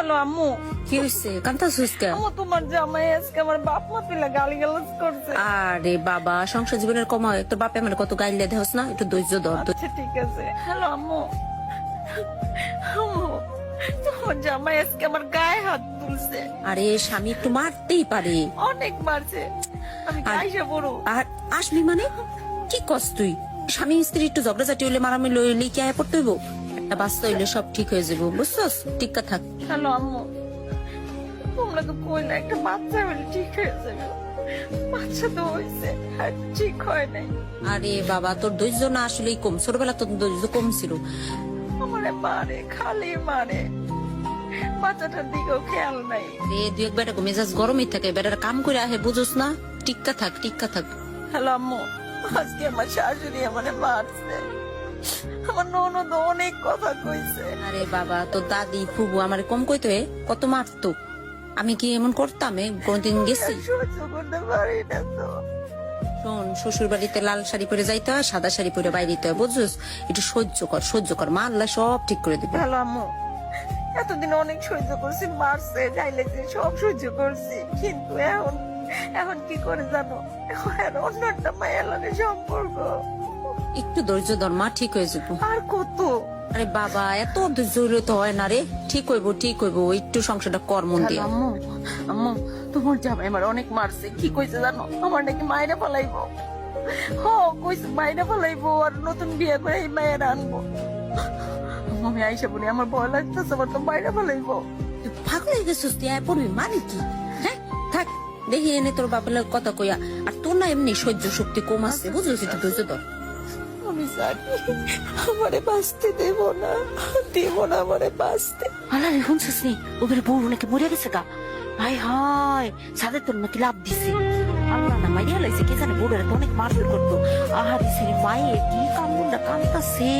Hello আম্মু, কি হয়েছে কান্তা সুস্কা? আম্মু তোমার জামাই আজকে আমার বাপ মা তুলে গালিগালাজ করছে। আরে বাবা, সংসার জীবনের কমা তোর বাপে আমার কত গাইলে দেহস না, একটু ধৈর্য ধর। আচ্ছা ঠিক আছে। হ্যালো আম্মু, আম্মু তোমার জামাই আজকে আমার গায়ে হাত তুলছে, আরে স্বামী একটু মারতেই পারে। অনেক মারছে। আমি আর- কাইসা বড় আর আসবি মানে কি কস তুই? স্বামী স্ত্রী একটু ঝগড়াঝাটি হইলে মারামারি লইলে কি আয় পড়তে হইব? একটা বাচ্চা হইলে সব ঠিক হয়ে যাবো, বুঝছস? টিক্কা থাক। হ্যালো আম্মু, তোমরা তো কইলে একটা বাচ্চা হলে ঠিক হয়ে যাবে, বাচ্চা তো হয়েছে আর ঠিক হয় নাই। আরে বাবা, তোর ধৈর্য না আসলেই কম, ছোটবেলা তোর ধৈর্য কম ছিল। আমারে মারে, খালি মারে, বাচ্চাটার দিকেও খেয়াল নাই। রে দুই এক বেটা মেজাজ গরমই থাকে, বেটার কাম করে আহে, বুঝোস না? টিক্কা থাক, টিক্কা থাক। হ্যালো আম্মু, আজকে আমার শাশুড়ি আমারে মারছে, আমার ননদ অনেক কথা কইছে। আরে বাবা, তোর দাদি ফুবু আমার কম কইতো কত মারতো, আমি কি এমন করতাম? কোনদিন গেছি? সহ্য করতে পারি না তো। শোন, শ্বশুর বাড়িতে লাল শাড়ি পরে যাইতে হয়, সাদা শাড়ি পরে বাইরে যেতে হয়, বুঝছিস? একটু সহ্য কর, সহ্য কর, মা আল্লাহ সব ঠিক করে দিবে। হ্যালো আম্মু, এতদিন অনেক সহ্য করছি, মারছে যাইলেছে সব সহ্য করছি, কিন্তু এখন এখন কি করে জানো, এখন আর অন্য একটা মায়ের লগে সম্পর্ক। একটু ধৈর্য ধর, মা ঠিক হয়ে যাবো। আর কত? আরে বাবা, এত ধৈর্য হইলে তো হয় না রে। ঠিক হইবো, ঠিক হইবো, একটু সংসারটা কর মন হ্যালো দিয়ে। আম্মু, আম্মু তোমার জামাই আমার অনেক মারছে, কি কইছে জানো, আমার নাকি মায়েরা ফেলাইবো। হ কইছে মায়েরা ফেলাইবো আর নতুন বিয়ে করে এই মায়ের আনবো। আম্মু, আমি আইসা বলি আমার ভয় লাগতেছে, আমার তো মায়েরা ফেলাইবো। তুই পাগল হয়ে গেছিস, তুই আয় পড়বি মানে কি? হ্যাঁ থাক, দেখি এনে তোর বাপের লগে কথা কইয়া। আর তোর না এমনি সহ্য শক্তি কম আছে, বুঝছিস? একটু ধৈর্য ধর। আমি জানি আমারে বাঁচতে দেব না আমারে বাঁচতে। আল্লাহ রে, শুনছিস নি ওদের বউ নাকি মরে গেছে গা? হাই হাই, সাদের তোর নাকি লাভ দিছে। আল্লাহ না মাইয়া লাইছে, কে জানে বউরা তো অনেক মারপিট করতো। আহারে সেরে মায়ে কি কামড়া কামতাছে।